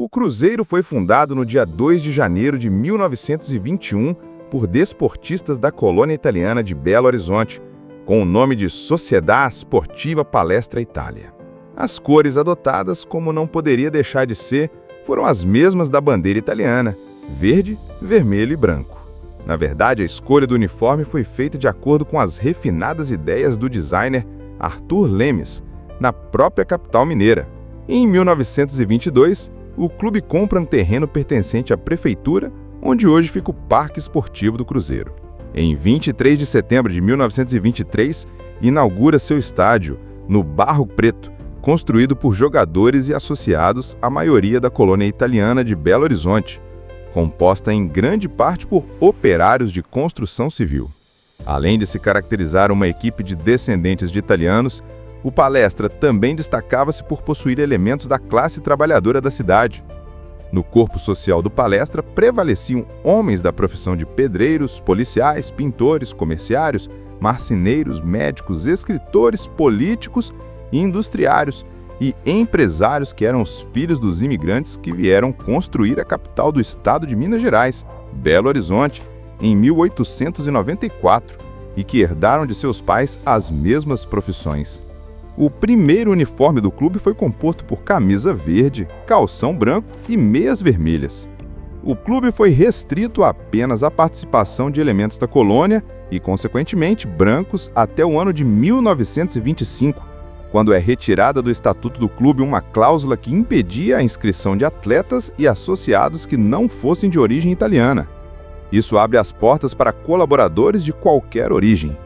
O Cruzeiro foi fundado no dia 2 de janeiro de 1921 por desportistas da colônia italiana de Belo Horizonte, com o nome de Società Sportiva Palestra Itália. As cores adotadas, como não poderia deixar de ser, foram as mesmas da bandeira italiana: verde, vermelho e branco. Na verdade, a escolha do uniforme foi feita de acordo com as refinadas ideias do designer Arthur Lemes, na própria capital mineira. Em 1922, o clube compra um terreno pertencente à prefeitura, onde hoje fica o Parque Esportivo do Cruzeiro. Em 23 de setembro de 1923, inaugura seu estádio, no Barro Preto, construído por jogadores e associados à maioria da colônia italiana de Belo Horizonte, composta em grande parte por operários de construção civil. Além de se caracterizar uma equipe de descendentes de italianos, o Palestra também destacava-se por possuir elementos da classe trabalhadora da cidade. No corpo social do Palestra prevaleciam homens da profissão de pedreiros, policiais, pintores, comerciários, marceneiros, médicos, escritores, políticos e industriários, e empresários que eram os filhos dos imigrantes que vieram construir a capital do estado de Minas Gerais, Belo Horizonte, em 1894, e que herdaram de seus pais as mesmas profissões. O primeiro uniforme do clube foi composto por camisa verde, calção branco e meias vermelhas. O clube foi restrito apenas à participação de elementos da colônia e, consequentemente, brancos até o ano de 1925, quando é retirada do estatuto do clube uma cláusula que impedia a inscrição de atletas e associados que não fossem de origem italiana. Isso abre as portas para colaboradores de qualquer origem.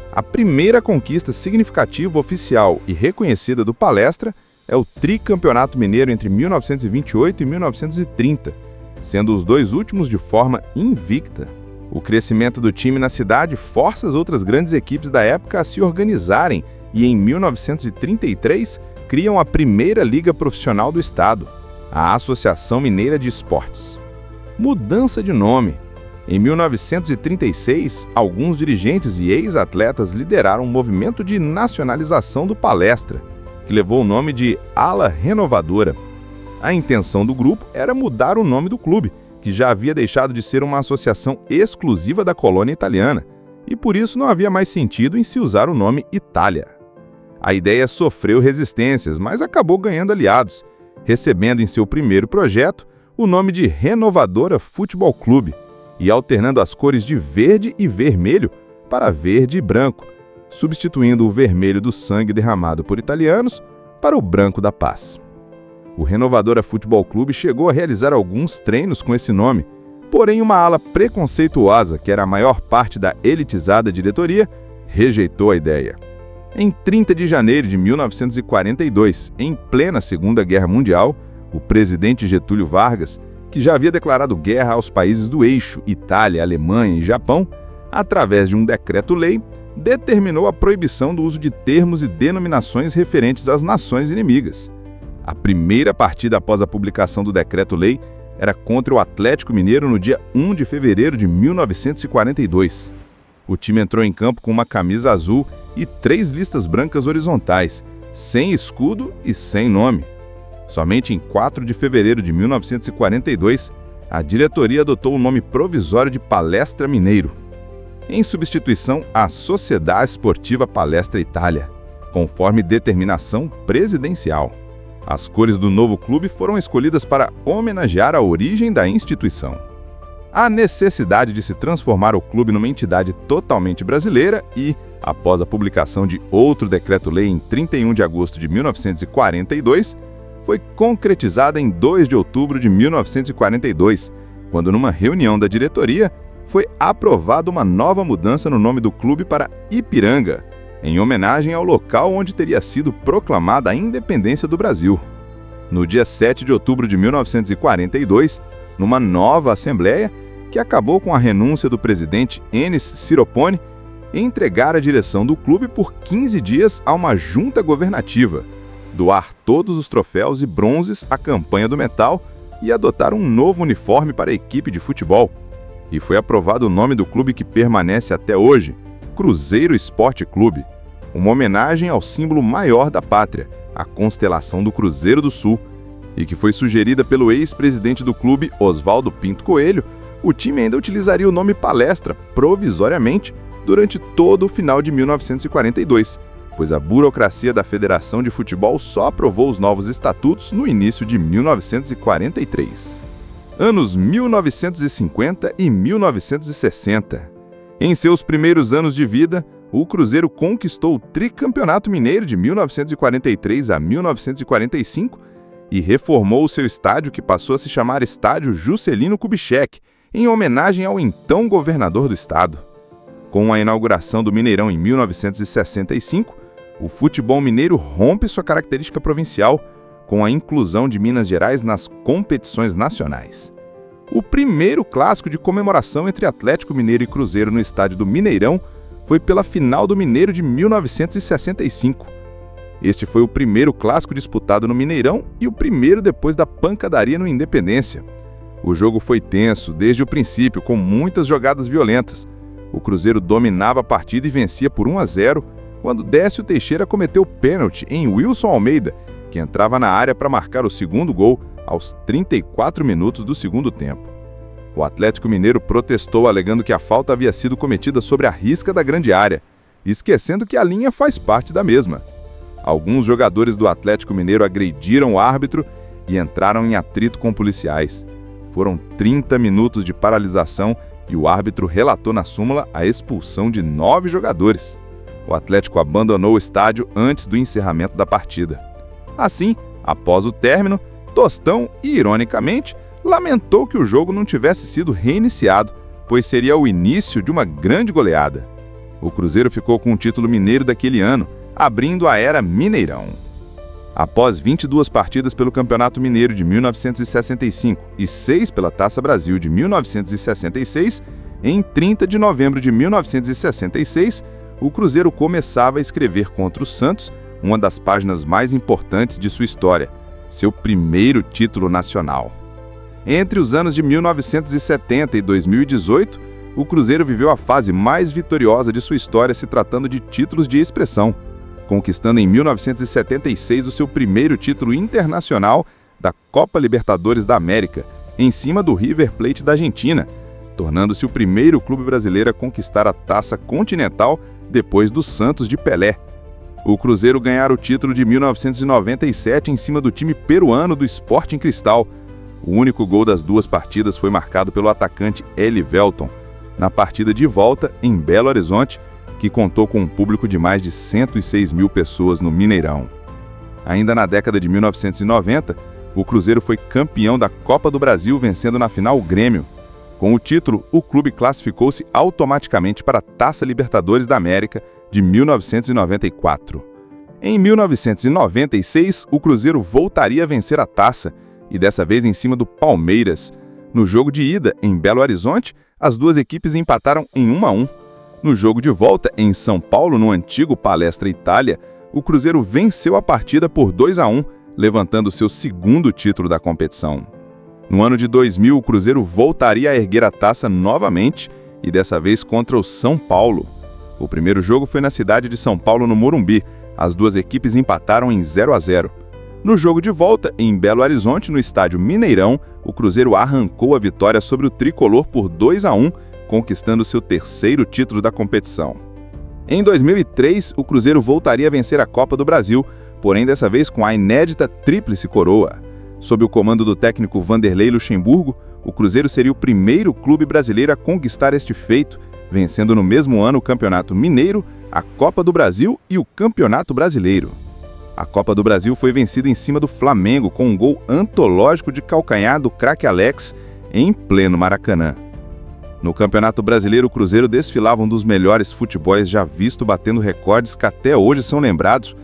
A primeira conquista significativa, oficial e reconhecida do Palestra é o tricampeonato mineiro entre 1928 e 1930, sendo os dois últimos de forma invicta. O crescimento do time na cidade força as outras grandes equipes da época a se organizarem e, em 1933, criam a primeira liga profissional do estado, a Associação Mineira de Esportes. Mudança de nome. Em 1936, alguns dirigentes e ex-atletas lideraram um movimento de nacionalização do Palestra, que levou o nome de Ala Renovadora. A intenção do grupo era mudar o nome do clube, que já havia deixado de ser uma associação exclusiva da colônia italiana, e por isso não havia mais sentido em se usar o nome Itália. A ideia sofreu resistências, mas acabou ganhando aliados, recebendo em seu primeiro projeto o nome de Renovadora Futebol Clube e alternando as cores de verde e vermelho para verde e branco, substituindo o vermelho do sangue derramado por italianos para o branco da paz. O Renovadora Futebol Clube chegou a realizar alguns treinos com esse nome, porém uma ala preconceituosa, que era a maior parte da elitizada diretoria, rejeitou a ideia. Em 30 de janeiro de 1942, em plena Segunda Guerra Mundial, o presidente Getúlio Vargas, que já havia declarado guerra aos países do eixo, Itália, Alemanha e Japão, através de um decreto-lei, determinou a proibição do uso de termos e denominações referentes às nações inimigas. A primeira partida após a publicação do decreto-lei era contra o Atlético Mineiro no dia 1 de fevereiro de 1942. O time entrou em campo com uma camisa azul e 3 listas brancas horizontais, sem escudo e sem nome. Somente em 4 de fevereiro de 1942, a diretoria adotou o nome provisório de Palestra Mineiro, em substituição à Società Sportiva Palestra Itália, conforme determinação presidencial. As cores do novo clube foram escolhidas para homenagear a origem da instituição. A necessidade de se transformar o clube numa entidade totalmente brasileira e, após a publicação de outro decreto-lei em 31 de agosto de 1942, foi concretizada em 2 de outubro de 1942, quando, numa reunião da diretoria, foi aprovada uma nova mudança no nome do clube para Ipiranga, em homenagem ao local onde teria sido proclamada a independência do Brasil. No dia 7 de outubro de 1942, numa nova assembleia, que acabou com a renúncia do presidente Enes Siropone, entregar a direção do clube por 15 dias a uma junta governativa, doar todos os troféus e bronzes à campanha do metal e adotar um novo uniforme para a equipe de futebol. E foi aprovado o nome do clube que permanece até hoje, Cruzeiro Esporte Clube, uma homenagem ao símbolo maior da pátria, a constelação do Cruzeiro do Sul, e que foi sugerida pelo ex-presidente do clube, Oswaldo Pinto Coelho, o time ainda utilizaria o nome Palestra, provisoriamente, durante todo o final de 1942, pois a burocracia da Federação de Futebol só aprovou os novos estatutos no início de 1943. Anos 1950 e 1960. Em seus primeiros anos de vida, o Cruzeiro conquistou o tricampeonato mineiro de 1943 a 1945 e reformou o seu estádio, que passou a se chamar Estádio Juscelino Kubitschek, em homenagem ao então governador do estado. Com a inauguração do Mineirão em 1965, o futebol mineiro rompe sua característica provincial, com a inclusão de Minas Gerais nas competições nacionais. O primeiro clássico de comemoração entre Atlético Mineiro e Cruzeiro no estádio do Mineirão foi pela final do Mineiro de 1965. Este foi o primeiro clássico disputado no Mineirão e o primeiro depois da pancadaria no Independência. O jogo foi tenso desde o princípio, com muitas jogadas violentas. O Cruzeiro dominava a partida e vencia por 1-0, quando Décio Teixeira cometeu pênalti em Wilson Almeida, que entrava na área para marcar o segundo gol aos 34 minutos do segundo tempo. O Atlético Mineiro protestou, alegando que a falta havia sido cometida sobre a risca da grande área, esquecendo que a linha faz parte da mesma. Alguns jogadores do Atlético Mineiro agrediram o árbitro e entraram em atrito com policiais. Foram 30 minutos de paralisação e o árbitro relatou na súmula a expulsão de 9 jogadores. O Atlético abandonou o estádio antes do encerramento da partida. Assim, após o término, Tostão, ironicamente, lamentou que o jogo não tivesse sido reiniciado, pois seria o início de uma grande goleada. O Cruzeiro ficou com o título mineiro daquele ano, abrindo a era Mineirão. Após 22 partidas pelo Campeonato Mineiro de 1965 e 6 pela Taça Brasil de 1966, em 30 de novembro de 1966, o Cruzeiro começava a escrever contra o Santos uma das páginas mais importantes de sua história, seu primeiro título nacional. Entre os anos de 1970 e 2018, o Cruzeiro viveu a fase mais vitoriosa de sua história se tratando de títulos de expressão, conquistando em 1976 o seu primeiro título internacional da Copa Libertadores da América, em cima do River Plate da Argentina, tornando-se o primeiro clube brasileiro a conquistar a Taça Continental depois do Santos de Pelé. O Cruzeiro ganhara o título de 1997 em cima do time peruano do Sporting Cristal. O único gol das duas partidas foi marcado pelo atacante Elivelton, na partida de volta em Belo Horizonte, que contou com um público de mais de 106 mil pessoas no Mineirão. Ainda na década de 1990, o Cruzeiro foi campeão da Copa do Brasil, vencendo na final o Grêmio. Com o título, o clube classificou-se automaticamente para a Taça Libertadores da América de 1994. Em 1996, o Cruzeiro voltaria a vencer a taça, e dessa vez em cima do Palmeiras. No jogo de ida, em Belo Horizonte, as duas equipes empataram em 1-1. No jogo de volta, em São Paulo, no antigo Palestra Itália, o Cruzeiro venceu a partida por 2-1, levantando seu segundo título da competição. No ano de 2000, o Cruzeiro voltaria a erguer a taça novamente, e dessa vez contra o São Paulo. O primeiro jogo foi na cidade de São Paulo, no Morumbi. As duas equipes empataram em 0-0. No jogo de volta, em Belo Horizonte, no estádio Mineirão, o Cruzeiro arrancou a vitória sobre o tricolor por 2-1, conquistando seu terceiro título da competição. Em 2003, o Cruzeiro voltaria a vencer a Copa do Brasil, porém dessa vez com a inédita Tríplice Coroa. Sob o comando do técnico Vanderlei Luxemburgo, o Cruzeiro seria o primeiro clube brasileiro a conquistar este feito, vencendo no mesmo ano o Campeonato Mineiro, a Copa do Brasil e o Campeonato Brasileiro. A Copa do Brasil foi vencida em cima do Flamengo com um gol antológico de calcanhar do craque Alex em pleno Maracanã. No Campeonato Brasileiro, o Cruzeiro desfilava um dos melhores futebols já visto, batendo recordes que até hoje são lembrados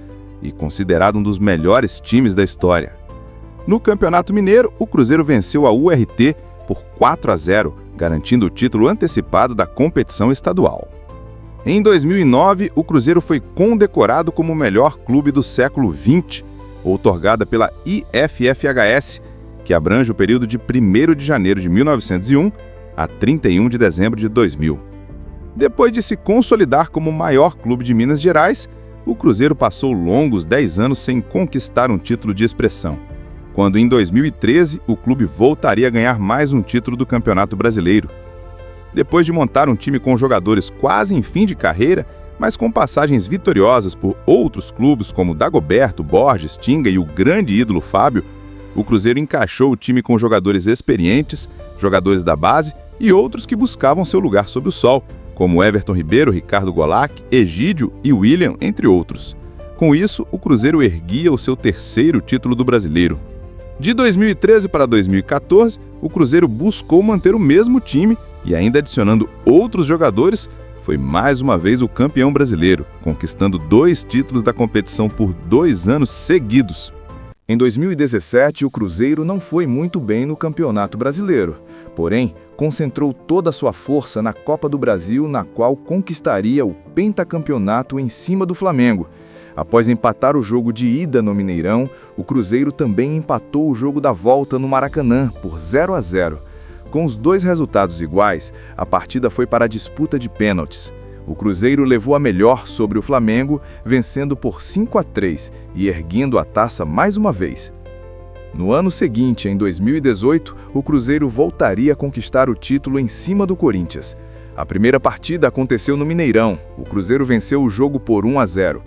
e considerado um dos melhores times da história. No Campeonato Mineiro, o Cruzeiro venceu a URT por 4-0, garantindo o título antecipado da competição estadual. Em 2009, o Cruzeiro foi condecorado como o melhor clube do século XX, outorgada pela IFFHS, que abrange o período de 1º de janeiro de 1901 a 31 de dezembro de 2000. Depois de se consolidar como o maior clube de Minas Gerais, o Cruzeiro passou longos 10 anos sem conquistar um título de expressão. quando em 2013 o clube voltaria a ganhar mais um título do Campeonato Brasileiro. Depois de montar um time com jogadores quase em fim de carreira, mas com passagens vitoriosas por outros clubes como Dagoberto, Borges, Tinga e o grande ídolo Fábio, o Cruzeiro encaixou o time com jogadores experientes, jogadores da base e outros que buscavam seu lugar sob o sol, como Everton Ribeiro, Ricardo Golac, Egídio e William, entre outros. Com isso, o Cruzeiro erguia o seu terceiro título do Brasileiro. De 2013 para 2014, o Cruzeiro buscou manter o mesmo time e, ainda adicionando outros jogadores, foi mais uma vez o campeão brasileiro, conquistando 2 títulos da competição por 2 anos seguidos. Em 2017, o Cruzeiro não foi muito bem no Campeonato Brasileiro, porém, concentrou toda a sua força na Copa do Brasil, na qual conquistaria o pentacampeonato em cima do Flamengo. Após empatar o jogo de ida no Mineirão, o Cruzeiro também empatou o jogo da volta no Maracanã, por 0-0. Com os 2 resultados iguais, a partida foi para a disputa de pênaltis. O Cruzeiro levou a melhor sobre o Flamengo, vencendo por 5-3 e erguendo a taça mais uma vez. No ano seguinte, em 2018, o Cruzeiro voltaria a conquistar o título em cima do Corinthians. A primeira partida aconteceu no Mineirão. O Cruzeiro venceu o jogo por 1-0.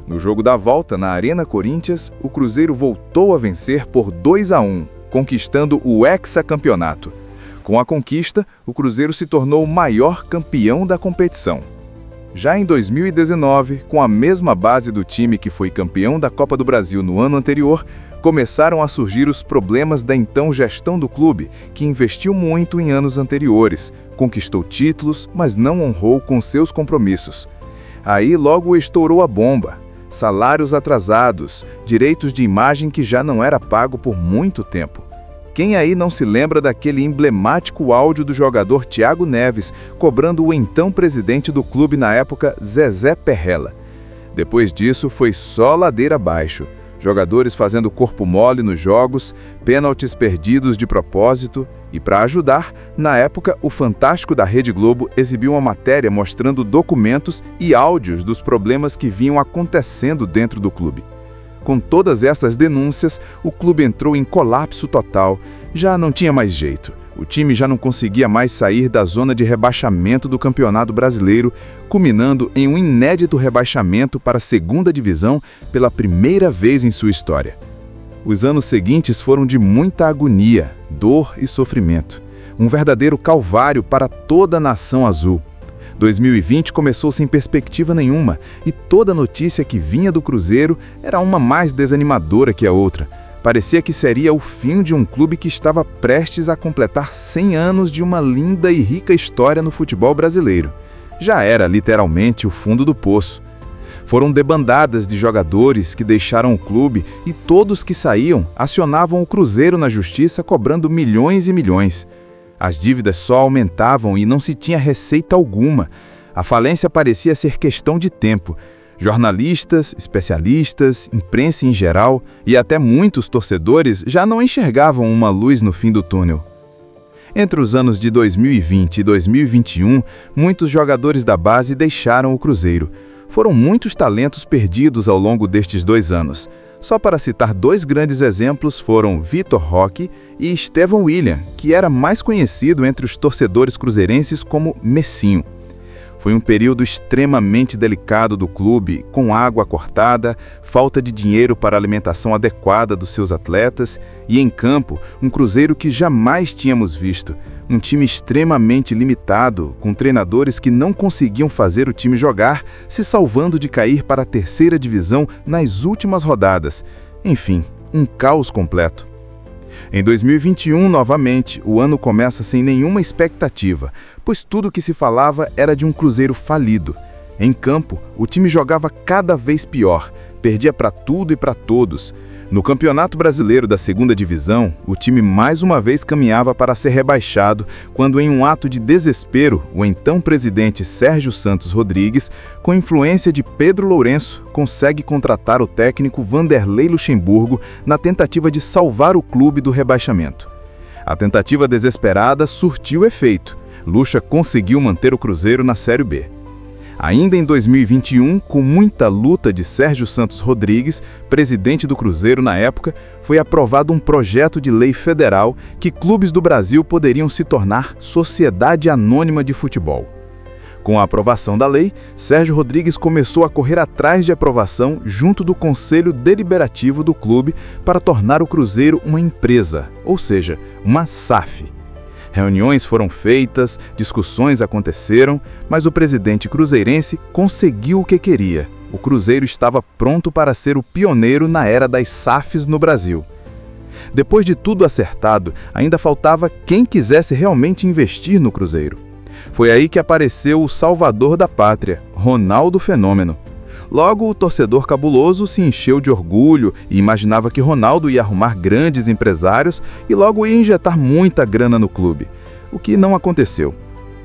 No jogo da volta, na Arena Corinthians, o Cruzeiro voltou a vencer por 2-1, conquistando o hexacampeonato. Com a conquista, o Cruzeiro se tornou o maior campeão da competição. Já em 2019, com a mesma base do time que foi campeão da Copa do Brasil no ano anterior, começaram a surgir os problemas da então gestão do clube, que investiu muito em anos anteriores, conquistou títulos, mas não honrou com seus compromissos. Aí logo estourou a bomba. Salários atrasados, direitos de imagem que já não era pago por muito tempo. Quem aí não se lembra daquele emblemático áudio do jogador Thiago Neves, cobrando o então presidente do clube na época, Zezé Perrella? Depois disso, foi só ladeira abaixo. Jogadores fazendo corpo mole nos jogos, pênaltis perdidos de propósito. E para ajudar, na época, o Fantástico da Rede Globo exibiu uma matéria mostrando documentos e áudios dos problemas que vinham acontecendo dentro do clube. Com todas essas denúncias, o clube entrou em colapso total. Já não tinha mais jeito. O time já não conseguia mais sair da zona de rebaixamento do Campeonato Brasileiro, culminando em um inédito rebaixamento para a 2ª Divisão pela primeira vez em sua história. Os anos seguintes foram de muita agonia, dor e sofrimento. Um verdadeiro calvário para toda a nação azul. 2020 começou sem perspectiva nenhuma, e toda notícia que vinha do Cruzeiro era uma mais desanimadora que a outra. Parecia que seria o fim de um clube que estava prestes a completar 100 anos de uma linda e rica história no futebol brasileiro. Já era literalmente o fundo do poço. Foram debandadas de jogadores que deixaram o clube e todos que saíam acionavam o Cruzeiro na justiça cobrando milhões e milhões. As dívidas só aumentavam e não se tinha receita alguma. A falência parecia ser questão de tempo. Jornalistas, especialistas, imprensa em geral e até muitos torcedores já não enxergavam uma luz no fim do túnel. Entre os anos de 2020 e 2021, muitos jogadores da base deixaram o Cruzeiro. Foram muitos talentos perdidos ao longo destes 2 anos. Só para citar 2 grandes exemplos foram Vitor Roque e Estevão William, que era mais conhecido entre os torcedores cruzeirenses como Messinho. Foi um período extremamente delicado do clube, com água cortada, falta de dinheiro para a alimentação adequada dos seus atletas e, em campo, um Cruzeiro que jamais tínhamos visto. Um time extremamente limitado, com treinadores que não conseguiam fazer o time jogar, se salvando de cair para a 3ª divisão nas últimas rodadas. Enfim, um caos completo. Em 2021, novamente, o ano começa sem nenhuma expectativa, pois tudo o que se falava era de um Cruzeiro falido. Em campo, o time jogava cada vez pior, perdia para tudo e para todos. No Campeonato Brasileiro da 2ª Divisão, o time mais uma vez caminhava para ser rebaixado, quando em um ato de desespero, o então presidente Sérgio Santos Rodrigues, com influência de Pedro Lourenço, consegue contratar o técnico Vanderlei Luxemburgo na tentativa de salvar o clube do rebaixamento. A tentativa desesperada surtiu efeito. Luxa conseguiu manter o Cruzeiro na Série B. Ainda em 2021, com muita luta de Sérgio Santos Rodrigues, presidente do Cruzeiro na época, foi aprovado um projeto de lei federal que clubes do Brasil poderiam se tornar sociedade anônima de futebol. Com a aprovação da lei, Sérgio Rodrigues começou a correr atrás de aprovação junto do Conselho Deliberativo do clube para tornar o Cruzeiro uma empresa, ou seja, uma SAF. Reuniões foram feitas, discussões aconteceram, mas o presidente cruzeirense conseguiu o que queria. O Cruzeiro estava pronto para ser o pioneiro na era das SAFs no Brasil. Depois de tudo acertado, ainda faltava quem quisesse realmente investir no Cruzeiro. Foi aí que apareceu o salvador da pátria, Ronaldo Fenômeno. Logo, o torcedor cabuloso se encheu de orgulho e imaginava que Ronaldo ia arrumar grandes empresários e logo ia injetar muita grana no clube, o que não aconteceu.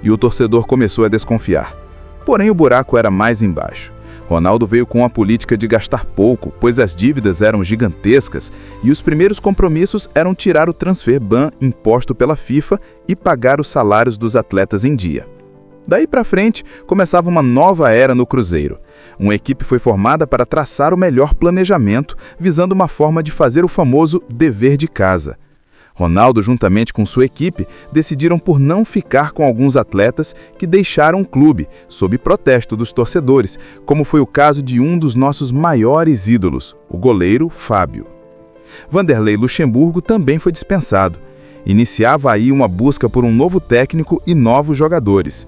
E o torcedor começou a desconfiar. Porém, o buraco era mais embaixo. Ronaldo veio com a política de gastar pouco, pois as dívidas eram gigantescas e os primeiros compromissos eram tirar o transfer ban imposto pela FIFA e pagar os salários dos atletas em dia. Daí para frente, começava uma nova era no Cruzeiro. Uma equipe foi formada para traçar o melhor planejamento, visando uma forma de fazer o famoso dever de casa. Ronaldo, juntamente com sua equipe, decidiram por não ficar com alguns atletas que deixaram o clube, sob protesto dos torcedores, como foi o caso de um dos nossos maiores ídolos, o goleiro Fábio. Vanderlei Luxemburgo também foi dispensado. Iniciava aí uma busca por um novo técnico e novos jogadores.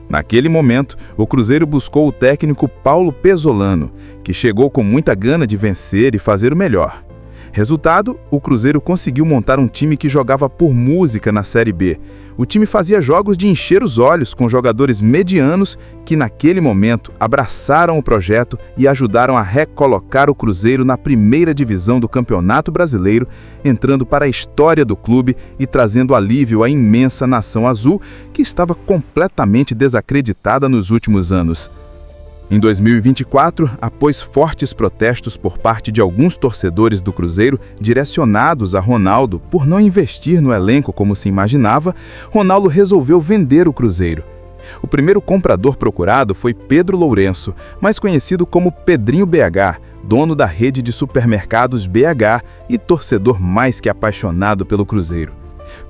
Naquele momento, o Cruzeiro buscou o técnico Paulo Pezzolano, que chegou com muita gana de vencer e fazer o melhor. Resultado, o Cruzeiro conseguiu montar um time que jogava por música na Série B. O time fazia jogos de encher os olhos com jogadores medianos que, naquele momento, abraçaram o projeto e ajudaram a recolocar o Cruzeiro na primeira divisão do Campeonato Brasileiro, entrando para a história do clube e trazendo alívio à imensa nação azul, que estava completamente desacreditada nos últimos anos. Em 2024, após fortes protestos por parte de alguns torcedores do Cruzeiro direcionados a Ronaldo por não investir no elenco como se imaginava, Ronaldo resolveu vender o Cruzeiro. O primeiro comprador procurado foi Pedro Lourenço, mais conhecido como Pedrinho BH, dono da rede de supermercados BH e torcedor mais que apaixonado pelo Cruzeiro.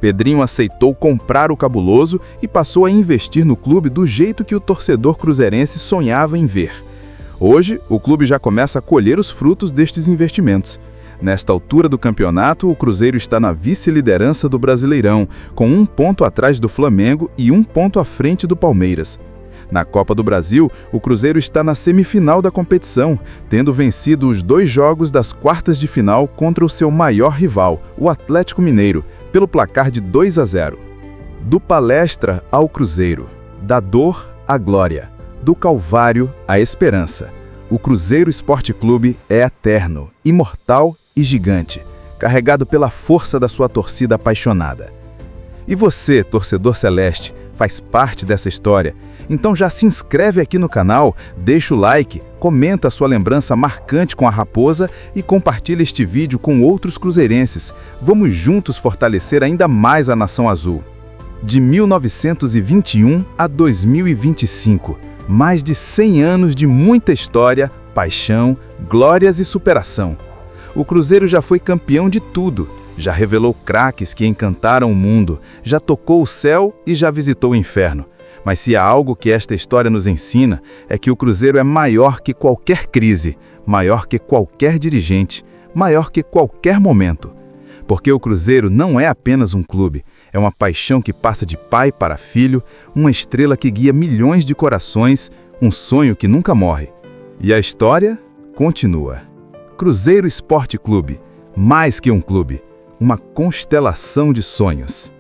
Pedrinho aceitou comprar o cabuloso e passou a investir no clube do jeito que o torcedor cruzeirense sonhava em ver. Hoje, o clube já começa a colher os frutos destes investimentos. Nesta altura do campeonato, o Cruzeiro está na vice-liderança do Brasileirão, com 1 ponto atrás do Flamengo e 1 ponto à frente do Palmeiras. Na Copa do Brasil, o Cruzeiro está na semifinal da competição, tendo vencido os 2 jogos das quartas de final contra o seu maior rival, o Atlético Mineiro, pelo placar de 2-0. Do palestra ao Cruzeiro, da dor à glória, do calvário à esperança. O Cruzeiro Esporte Clube é eterno, imortal e gigante, carregado pela força da sua torcida apaixonada. E você, torcedor celeste, faz parte dessa história. Então já se inscreve aqui no canal, deixa o like, comenta a sua lembrança marcante com a Raposa e compartilha este vídeo com outros cruzeirenses. Vamos juntos fortalecer ainda mais a Nação Azul. De 1921 a 2025, mais de 100 anos de muita história, paixão, glórias e superação. O Cruzeiro já foi campeão de tudo, já revelou craques que encantaram o mundo, já tocou o céu e já visitou o inferno. Mas se há algo que esta história nos ensina, é que o Cruzeiro é maior que qualquer crise, maior que qualquer dirigente, maior que qualquer momento. Porque o Cruzeiro não é apenas um clube, é uma paixão que passa de pai para filho, uma estrela que guia milhões de corações, um sonho que nunca morre. E a história continua. Cruzeiro Esporte Clube, mais que um clube, uma constelação de sonhos.